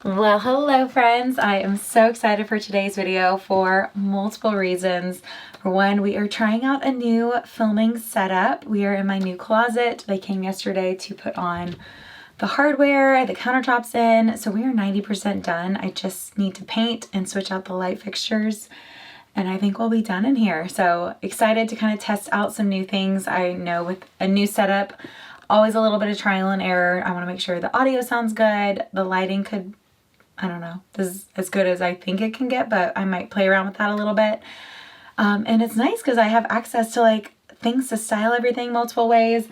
Well, hello friends. I am so excited for today's video for multiple reasons. For one, we are trying out a new filming setup. We are in my new closet. They came yesterday to put on the hardware, the countertops in, so we are 90% done. I just need to paint and switch out the light fixtures, and I think we'll be done in here. So excited to kind of test out some new things. I know with a new setup, always a little bit of trial and error. I want to make sure the audio sounds good, the lighting could, I don't know, this is as good as I think it can get, but I might play around with that a little bit. And it's nice because I have access to like things to style everything multiple ways.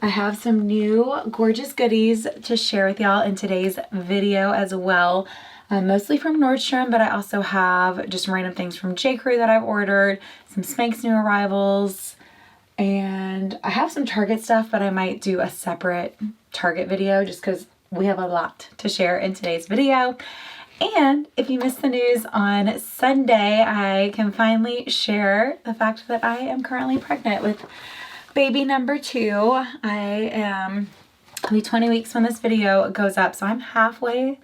I have some new gorgeous goodies to share with y'all in today's video as well. Mostly from Nordstrom, but I also have just random things from J.Crew that I've ordered, some Spanx new arrivals, and I have some Target stuff, but I might do a separate Target video just because we have a lot to share in today's video. And if you missed the news on Sunday, I can finally share the fact that I am currently pregnant with baby number 2. I'll be 20 weeks when this video goes up, so I'm halfway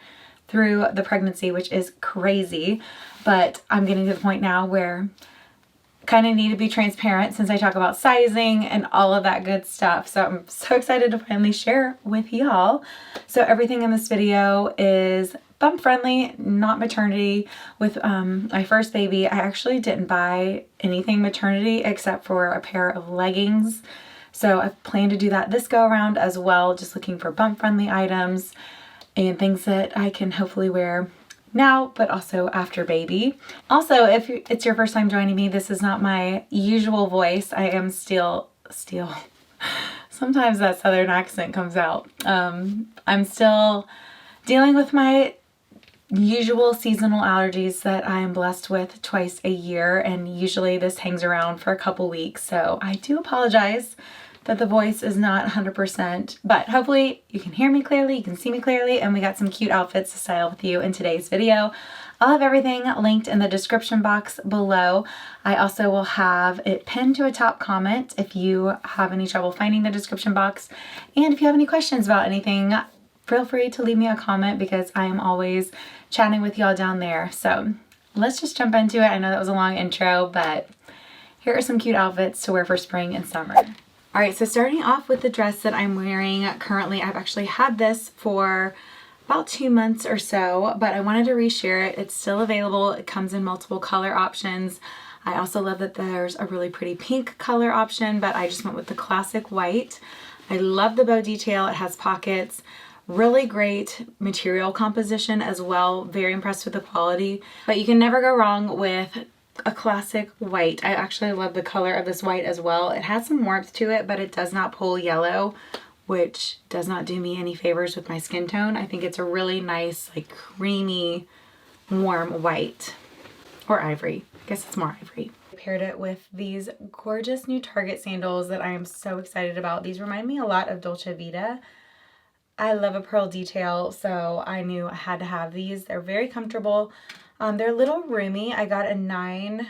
through the pregnancy, which is crazy, but I'm getting to the point now where kind of need to be transparent since I talk about sizing and all of that good stuff. So I'm so excited to finally share with y'all. So everything in this video is bump friendly, not maternity. With my first baby, I actually didn't buy anything maternity except for a pair of leggings. So I plan to do that this go around as well, just looking for bump friendly items and things that I can hopefully wear now, but also after baby. Also, if it's your first time joining me, this is not my usual voice. I am still, sometimes that southern accent comes out. I'm still dealing with my usual seasonal allergies that I am blessed with twice a year, and usually this hangs around for a couple weeks. So I do apologize that the voice is not 100%, but hopefully you can hear me clearly, you can see me clearly, and we got some cute outfits to style with you in today's video. I'll have everything linked in the description box below. I also will have it pinned to a top comment if you have any trouble finding the description box. And if you have any questions about anything, feel free to leave me a comment because I am always chatting with y'all down there. So let's just jump into it. I know that was a long intro, but here are some cute outfits to wear for spring and summer. All right, so starting off with the dress that I'm wearing currently, I've actually had this for about 2 months or so, but I wanted to reshare it. It's still available. It comes in multiple color options. I also love that there's a really pretty pink color option, but I just went with the classic white. I love the bow detail. It has pockets. Really great material composition as well. Very impressed with the quality, but you can never go wrong with a classic white. I actually love the color of this white as well. It has some warmth to it, but it does not pull yellow, which does not do me any favors with my skin tone. I think it's a really nice, like creamy, warm white or ivory. I guess it's more ivory. I paired it with these gorgeous new Target sandals that I am so excited about. These remind me a lot of Dolce Vita. I love a pearl detail, so I knew I had to have these. They're very comfortable. They're a little roomy. I got a 9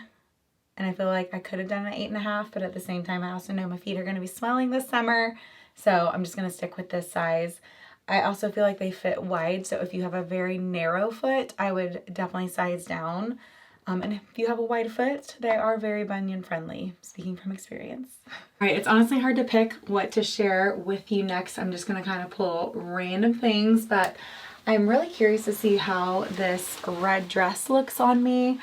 and I feel like I could have done an 8.5, but at the same time I also know my feet are going to be swelling this summer, so I'm just going to stick with this size. I also feel like they fit wide, so if you have a very narrow foot, I would definitely size down. And if you have a wide foot, they are very bunion friendly, speaking from experience. All right, it's honestly hard to pick what to share with you next. I'm just going to kind of pull random things, but I'm really curious to see how this red dress looks on me.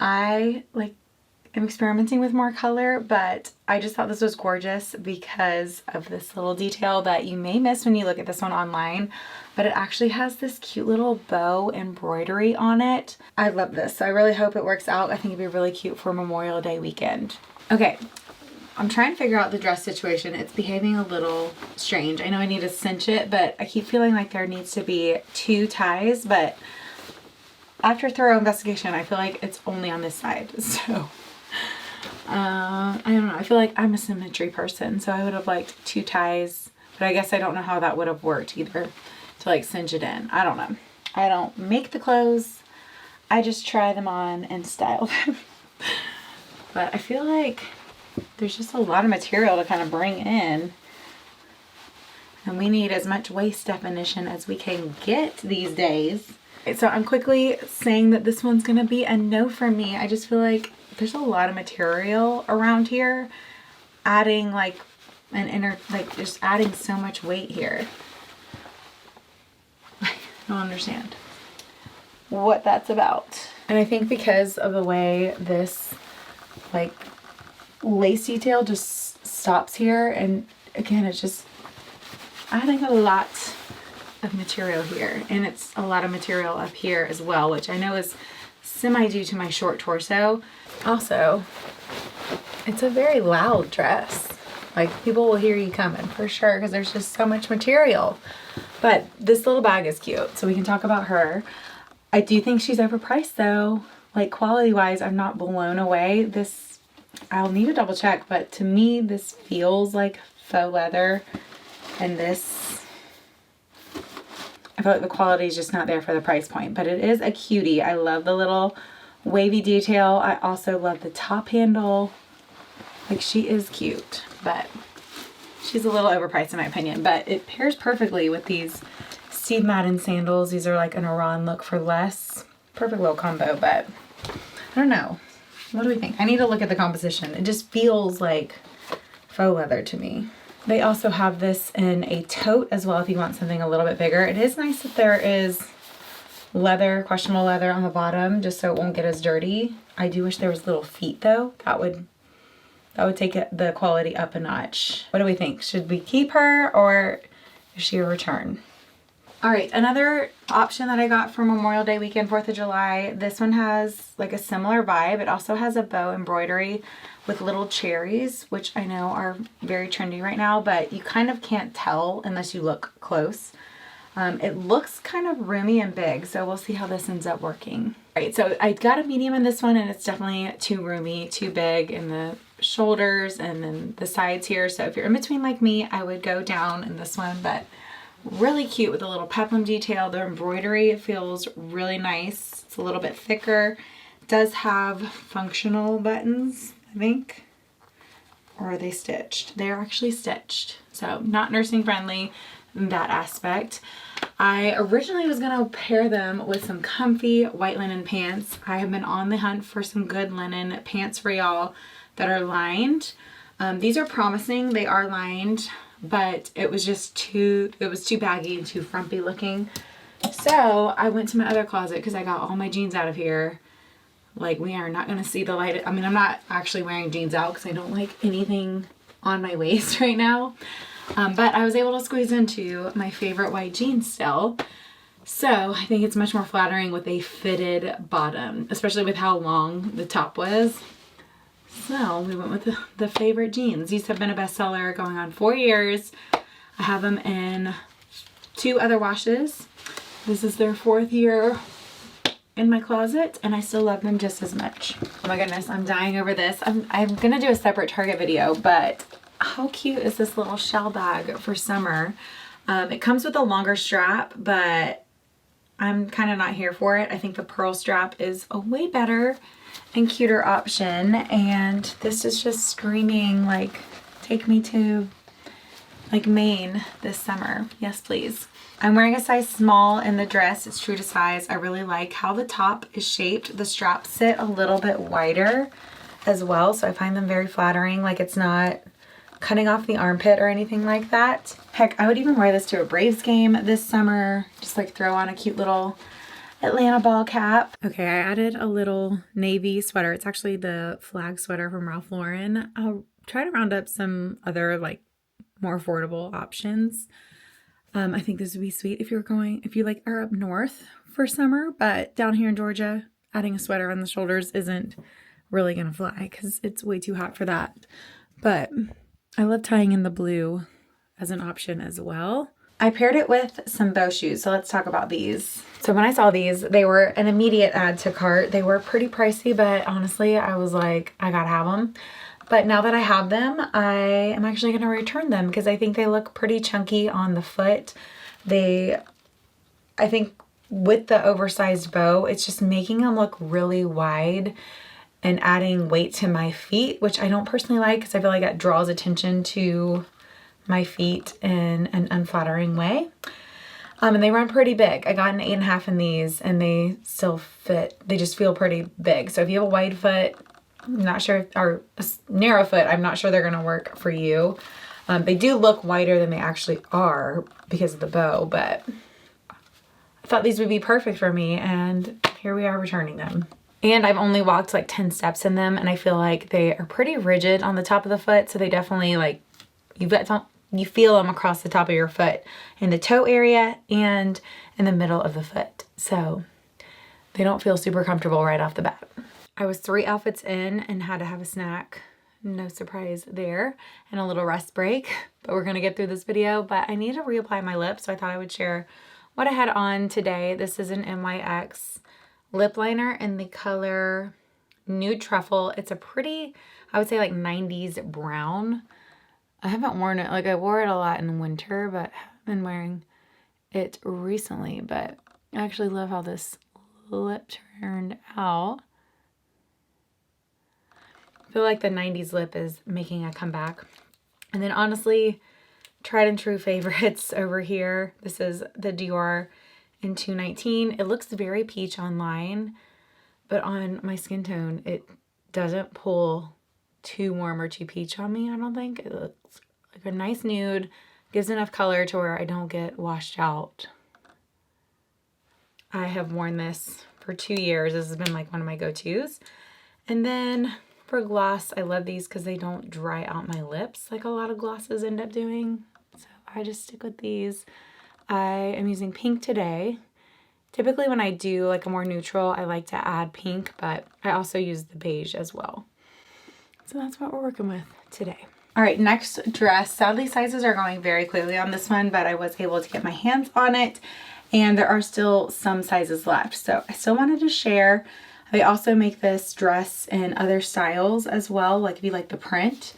I am experimenting with more color, but I just thought this was gorgeous because of this little detail that you may miss when you look at this one online, but it actually has this cute little bow embroidery on it. I love this, so I really hope it works out. I think it'd be really cute for Memorial Day weekend. Okay. I'm trying to figure out the dress situation. It's behaving a little strange. I know I need to cinch it, but I keep feeling like there needs to be 2 ties, but after thorough investigation, I feel like it's only on this side. So, I don't know. I feel like I'm a symmetry person, so I would have liked 2 ties, but I guess I don't know how that would have worked either to like cinch it in. I don't know. I don't make the clothes. I just try them on and style them. But I feel like there's just a lot of material to kind of bring in. And we need as much waist definition as we can get these days. So I'm quickly saying that this one's gonna be a no for me. I just feel like there's a lot of material around here, adding like an inner, like just adding so much weight here. I don't understand what that's about. And I think because of the way this like lace detail just stops here, and again, it's just adding a lot of material here, and it's a lot of material up here as well, which I know is semi due to my short torso. Also, it's a very loud dress. Like, people will hear you coming for sure because there's just so much material. But this little bag is cute, so we can talk about her. I do think she's overpriced though. Like, quality wise, I'm not blown away. This, I'll need to double check, but to me this feels like faux leather, and this, I feel like the quality is just not there for the price point, but it is a cutie. I love the little wavy detail. I also love the top handle. Like, she is cute, but she's a little overpriced in my opinion, but it pairs perfectly with these Steve Madden sandals. These are like an Iran look for less. Perfect little combo, but I don't know. What do we think? I need to look at the composition. It just feels like faux leather to me. They also have this in a tote as well if you want something a little bit bigger. It is nice that there is leather, questionable leather on the bottom, just so it won't get as dirty. I do wish there was little feet though. That would take the quality up a notch. What do we think? Should we keep her or is she a return? All right, another option that I got for Memorial Day weekend, 4th of July. This one has like a similar vibe. It also has a bow embroidery with little cherries, which I know are very trendy right now, but you kind of can't tell unless you look close. It looks kind of roomy and big, so we'll see how this ends up working. All right, so I got a medium in this one, and it's definitely too roomy, too big in the shoulders and then the sides here. So if you're in between like me, I would go down in this one, but really cute with a little peplum detail. The embroidery feels really nice. It's a little bit thicker. It does have functional buttons, I think. Or are they stitched? They're actually stitched. So not nursing friendly in that aspect. I originally was gonna pair them with some comfy white linen pants. I have been on the hunt for some good linen pants for y'all that are lined. These are promising. They are lined, but it was just too baggy and too frumpy looking. So I went to my other closet because I got all my jeans out of here. Like, we are not gonna see the light. I mean, I'm not actually wearing jeans out because I don't like anything on my waist right now. But I was able to squeeze into my favorite white jeans still. So I think it's much more flattering with a fitted bottom, especially with how long the top was. So we went with the favorite jeans. These have been a bestseller going on 4 years. I have them in 2 other washes. This is their 4th year in my closet, and I still love them just as much. Oh my goodness, I'm dying over this. I'm gonna do a separate Target video, but how cute is this little shell bag for summer? It comes with a longer strap, but I'm kind of not here for it. I think the pearl strap is a way better and cuter option, and this is just screaming like, take me to like Maine this summer. Yes, please. I'm wearing a size small in the dress. It's true to size. I really like how the top is shaped. The straps sit a little bit wider as well, so I find them very flattering. Like, it's not cutting off the armpit or anything like that. Heck, I would even wear this to a Braves game this summer. Just like throw on a cute little Atlanta ball cap. Okay, I added a little navy sweater. It's actually the flag sweater from Ralph Lauren. I'll try to round up some other like more affordable options. I think this would be sweet if you like are up north for summer, but down here in Georgia, adding a sweater on the shoulders isn't really gonna fly because it's way too hot for that. But I love tying in the blue as an option as well. I paired it with some bow shoes, so let's talk about these. So when I saw these, they were an immediate add to cart. They were pretty pricey, but honestly, I was like, I gotta have them. But now that I have them, I am actually gonna return them because I think they look pretty chunky on the foot. I think with the oversized bow, it's just making them look really wide and adding weight to my feet, which I don't personally like because I feel like that draws attention to my feet in an unflattering way. And they run pretty big. I got an 8.5 in these and they still fit. They just feel pretty big. So if you have a wide foot, I'm not sure, or a narrow foot, I'm not sure they're gonna work for you. They do look wider than they actually are because of the bow, but I thought these would be perfect for me, and here we are returning them. And I've only walked like 10 steps in them, and I feel like they are pretty rigid on the top of the foot, so they definitely like, you feel them across the top of your foot in the toe area and in the middle of the foot. So they don't feel super comfortable right off the bat. I was 3 outfits in and had to have a snack. No surprise there, and a little rest break, but we're gonna get through this video. But I need to reapply my lips, so I thought I would share what I had on today. This is an NYX lip liner in the color Nude Truffle. It's a pretty, I would say like 90s brown. I haven't worn it, like I wore it a lot in winter, but haven't been wearing it recently. But I actually love how this lip turned out. I feel like the 90s lip is making a comeback. And then honestly, tried and true favorites over here. This is the Dior in 219. It looks very peach online, but on my skin tone, it doesn't pull too warm or too peach on me, I don't think. It looks like a nice nude, gives enough color to where I don't get washed out. I have worn this for 2 years. This has been like one of my go-tos. And then for gloss, I love these because they don't dry out my lips like a lot of glosses end up doing. So I just stick with these. I am using pink today. Typically when I do like a more neutral, I like to add pink, but I also use the beige as well. So that's what we're working with today. All right, next dress. Sadly, sizes are going very quickly on this one, but I was able to get my hands on it, and there are still some sizes left. So I still wanted to share. I also make this dress in other styles as well, like if you like the print.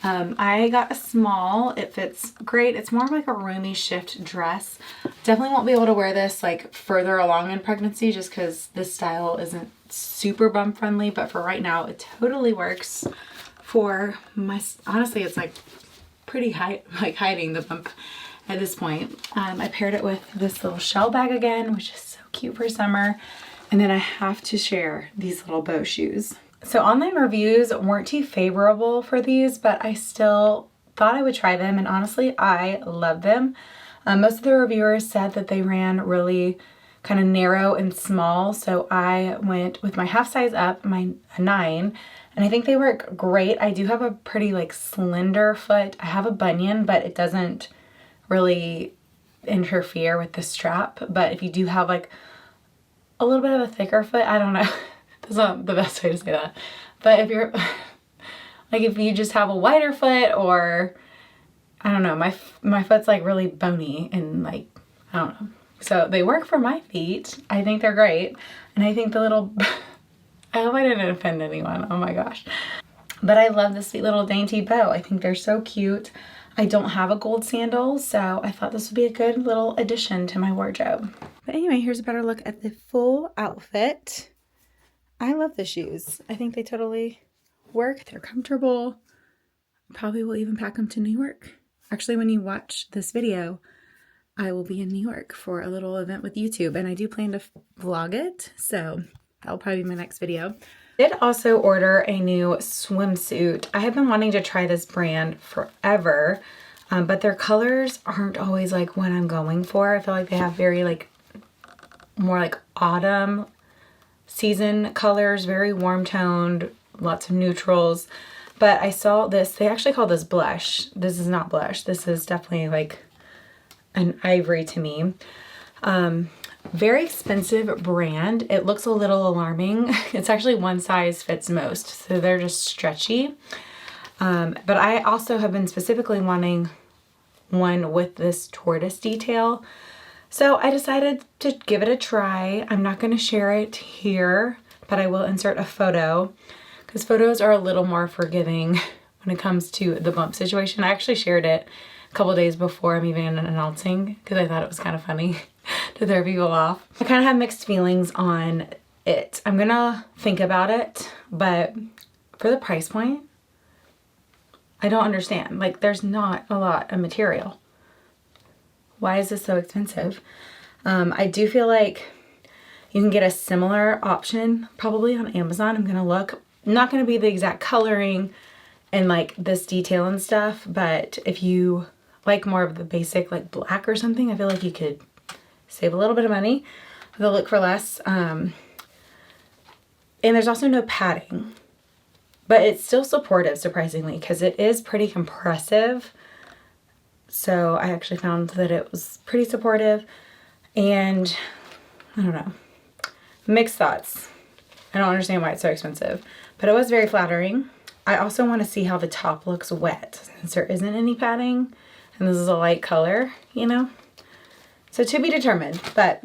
I got a small. It fits great. It's more of like a roomy shift dress. Definitely won't be able to wear this like further along in pregnancy just because this style isn't super bum friendly, but for right now it totally works for my, honestly it's like pretty high, like hiding the bump at this point. I paired it with this little shell bag again, which is so cute for summer. And then I have to share these little bow shoes. So online reviews weren't too favorable for these, but I still thought I would try them, and honestly, I love them. Most of the reviewers said that they ran really kind of narrow and small, so I went with my half size up, my 9, and I think they work great. I do have a pretty like slender foot. I have a bunion, but it doesn't really interfere with the strap. But if you do have like a little bit of a thicker foot, I don't know. That's not the best way to say that. But if you're, like if you just have a wider foot, or, I don't know, my foot's like really bony and like, I don't know. So they work for my feet. I think they're great. And I think the little, I hope I didn't offend anyone. Oh my gosh. But I love the sweet little dainty bow. I think they're so cute. I don't have a gold sandal, so I thought this would be a good little addition to my wardrobe. But anyway, here's a better look at the full outfit. I love the shoes. I think they totally work. They're comfortable. Probably will even pack them to New York. Actually, when you watch this video, I will be in New York for a little event with YouTube, and I do plan to vlog it, so that'll probably be my next video. I did also order a new swimsuit. I have been wanting to try this brand forever, but their colors aren't always like what I'm going for. I feel like they have very like more like autumn season colors, very warm toned, lots of neutrals. But I saw this, they actually call this blush. This is not blush. This is definitely like an ivory to me. Very expensive brand. It looks a little alarming. It's actually one size fits most, so they're just stretchy. But I also have been specifically wanting one with this tortoise detail. So I decided to give it a try. I'm not going to share it here, but I will insert a photo because photos are a little more forgiving when it comes to the bump situation. I actually shared it a couple days before I'm even announcing because I thought it was kind of funny to throw people off. I kind of have mixed feelings on it. I'm going to think about it, but for the price point, I don't understand. Like, there's not a lot of material. why is this so expensive? I do feel like you can get a similar option probably on Amazon. I'm gonna look. Not gonna be the exact coloring and like this detail and stuff, but if you like more of the basic like black or something, I feel like you could save a little bit of money. They'll look for less. And there's also no padding, but it's still supportive, surprisingly, because it is pretty compressive. So I actually found that it was pretty supportive, and I don't know, mixed thoughts. I don't understand why it's so expensive, but it was very flattering. I also want to see how the top looks wet since there isn't any padding and this is a light color, you know? So to be determined, but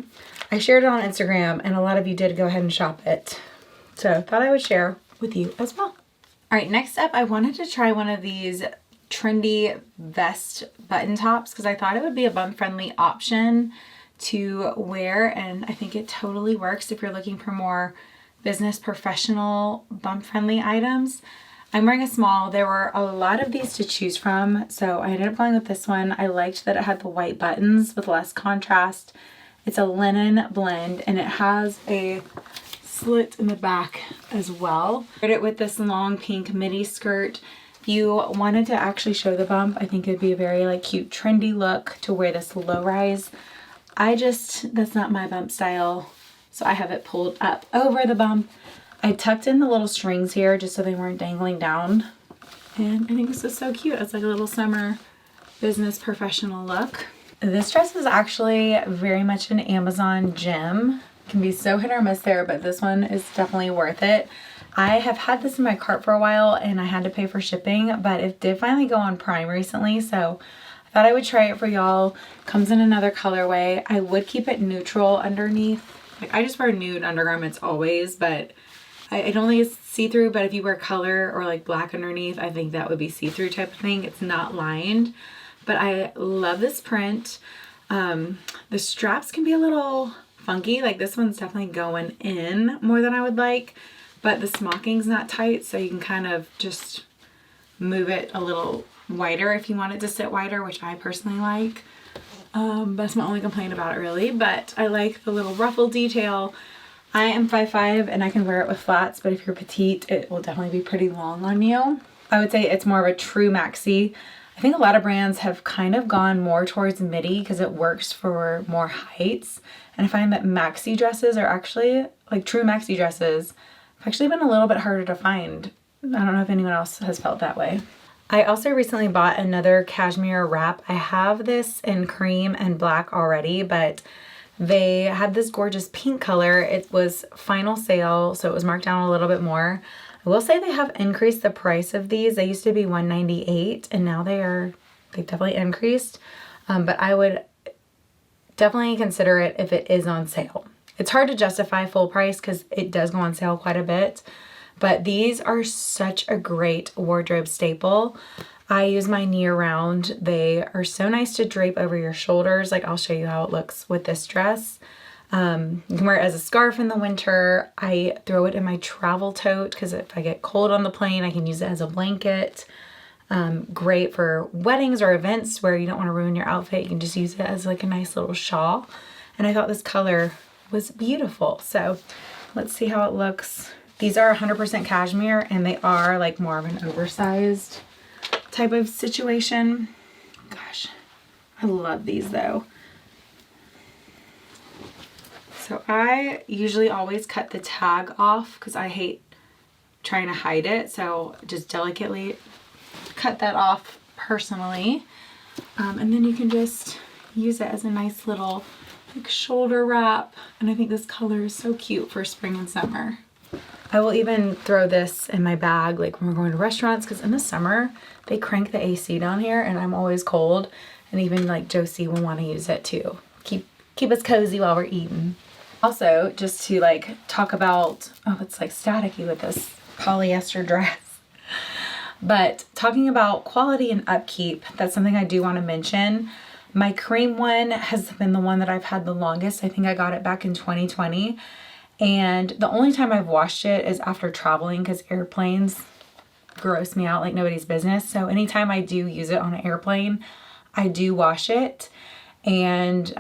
I shared it on Instagram and a lot of you did go ahead and shop it. So I thought I would share with you as well. All right, next up, I wanted to try one of these trendy vest button tops because I thought it would be a bum-friendly option to wear, and I think it totally works if you're looking for more business professional bum-friendly items. I'm wearing a small. There were a lot of these to choose from, so I ended up going with this one. I liked that it had the white buttons with less contrast. It's a linen blend, and it has a slit in the back as well. I paired it with this long pink midi skirt. If you wanted to actually show the bump, I think it'd be a very like cute trendy look to wear this low rise. That's not my bump style, so I have it pulled up over the bump. I tucked in the little strings here just so they weren't dangling down. And I think this is so cute. It's like a little summer business professional look. This dress was actually very much an Amazon gem. Can be so hit or miss there, but this one is definitely worth it. I have had this in my cart for a while and I had to pay for shipping, but it did finally go on Prime recently, so I thought I would try it for y'all. Comes in another colorway. I would keep it neutral underneath. Like, I just wear nude undergarments always, but I don't think it's see-through, but if you wear color or like black underneath, I think that would be see-through type of thing. It's not lined, but I love this print. The straps can be a little funky. Like this one's definitely going in more than I would like, but the smocking's not tight, so you can kind of just move it a little wider if you want it to sit wider, which I personally like. That's my only complaint about it really, but I like the little ruffle detail. I am 5'5" and I can wear it with flats, but if you're petite, it will definitely be pretty long on you. I would say it's more of a true maxi. I think a lot of brands have kind of gone more towards midi because it works for more heights. And I find that maxi dresses are actually, like true maxi dresses, have actually been a little bit harder to find. I don't know if anyone else has felt that way. I also recently bought another cashmere wrap. I have this in cream and black already, but they had this gorgeous pink color. It was final sale, so it was marked down a little bit more. I will say they have increased the price of these. They used to be $198 and now they've definitely increased. But I would definitely consider it if it is on sale. It's hard to justify full price because it does go on sale quite a bit, but these are such a great wardrobe staple. I use mine year round. They are so nice to drape over your shoulders. Like I'll show you how it looks with this dress. You can wear it as a scarf in the winter. I throw it in my travel tote because if I get cold on the plane, I can use it as a blanket. Great for weddings or events where you don't want to ruin your outfit. You can just use it as like a nice little shawl. And I thought this color was beautiful. So let's see how it looks. These are 100% cashmere and they are like more of an oversized type of situation. Gosh, I love these though. So I usually always cut the tag off because I hate trying to hide it. So just delicately cut that off personally. And then you can just use it as a nice little like shoulder wrap. And I think this color is so cute for spring and summer. I will even throw this in my bag like when we're going to restaurants because in the summer they crank the AC down here and I'm always cold, and even like Josie will want to use it too. Keep us cozy while we're eating. Also, just to like talk about, oh, it's like staticky with this polyester dress. But talking about quality and upkeep, that's something I do want to mention. My cream one has been the one that I've had the longest. I think I got it back in 2020. And the only time I've washed it is after traveling because airplanes gross me out like nobody's business. So anytime I do use it on an airplane, I do wash it. And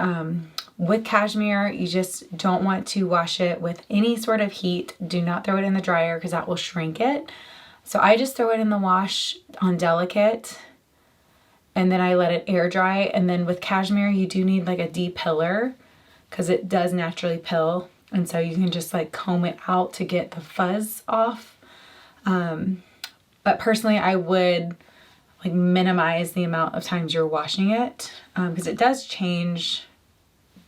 with cashmere, you just don't want to wash it with any sort of heat. Do not throw it in the dryer because that will shrink it. So I just throw it in the wash on delicate and then I let it air dry. And then with cashmere, you do need like a de-piller because it does naturally pill. And so you can just like comb it out to get the fuzz off. But personally, I would like minimize the amount of times you're washing it because it does change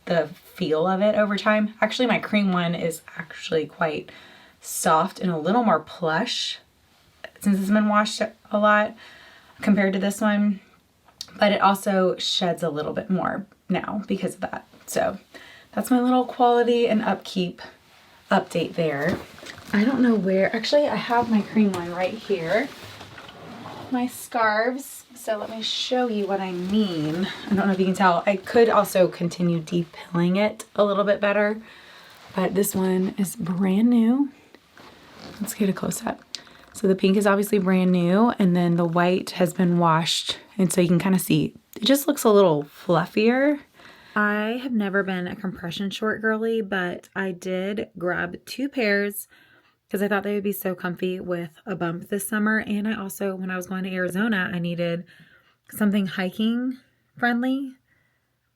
the feel of it over time. Actually, my cream one is actually quite soft and a little more plush since it's been washed a lot compared to this one, but it also sheds a little bit more now because of that. So that's my little quality and upkeep update there. I don't know where, actually I have my cream one right here. My scarves. So let me show you what I mean. I don't know if you can tell. I could also continue de-pilling it a little bit better, but this one is brand new. Let's get a close up. So the pink is obviously brand new, and then the white has been washed, and so you can kind of see it just looks a little fluffier. I have never been a compression short girly, but I did grab 2 pairs because I thought they would be so comfy with a bump this summer. And I also, when I was going to Arizona, I needed something hiking friendly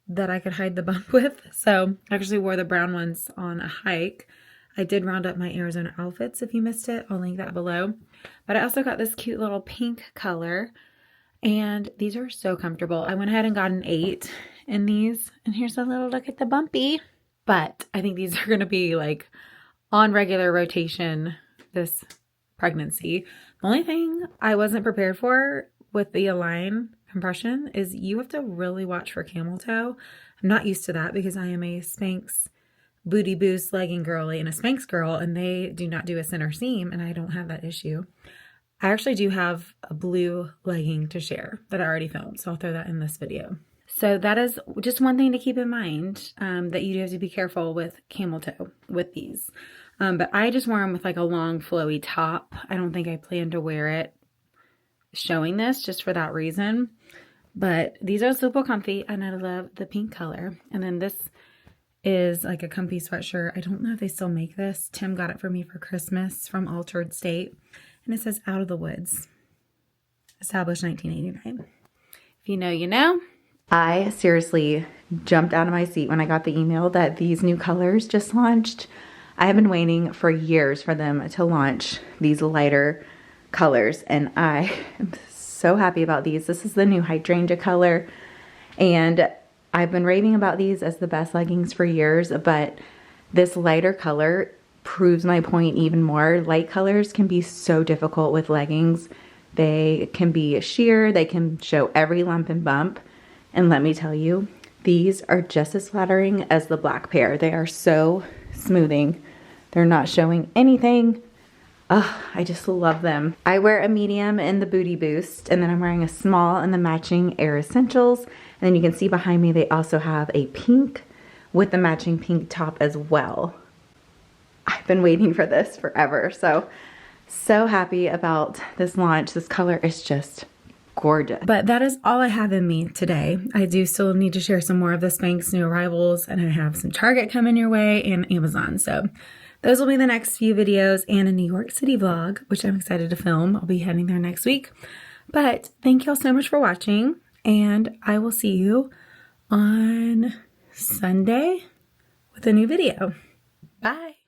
that I could hide the bump with. So I actually wore the brown ones on a hike. I did round up my Arizona outfits. If you missed it, I'll link that below. But I also got this cute little pink color, and these are so comfortable. I went ahead and got an 8 in these, and here's a little look at the bumpy. But I think these are going to be like on regular rotation this pregnancy. The only thing I wasn't prepared for with the Align compression is you have to really watch for camel toe. I'm not used to that because I am a Spanx booty boost legging girly and a Spanx girl, and they do not do a center seam, and I don't have that issue. I actually do have a blue legging to share that I already filmed, so I'll throw that in this video. So that is just one thing to keep in mind, that you do have to be careful with camel toe with these. But I just wore them with like a long flowy top. I don't think I plan to wear it showing this just for that reason. But these are super comfy, and I love the pink color. And then this is like a comfy sweatshirt. I don't know if they still make this. Tim got it for me for Christmas from Altered State. And it says Out of the Woods. Established 1989. If you know, you know. I seriously jumped out of my seat when I got the email that these new colors just launched. I have been waiting for years for them to launch these lighter colors, and I am so happy about these. This is the new Hydrangea color, and I've been raving about these as the best leggings for years, but this lighter color proves my point even more. Light colors can be so difficult with leggings. They can be sheer, they can show every lump and bump, and let me tell you, these are just as flattering as the black pair. They are so smoothing. They're not showing anything. Oh, I just love them. I wear a medium in the Booty Boost, and then I'm wearing a small in the matching Air Essentials. And then you can see behind me, they also have a pink with the matching pink top as well. I've been waiting for this forever. So happy about this launch. This color is just gorgeous. But that is all I have in me today. I do still need to share some more of the Spanx new arrivals, and I have some Target coming your way and Amazon. So those will be the next few videos and a New York City vlog, which I'm excited to film. I'll be heading there next week. But thank you all so much for watching, and I will see you on Sunday with a new video. Bye.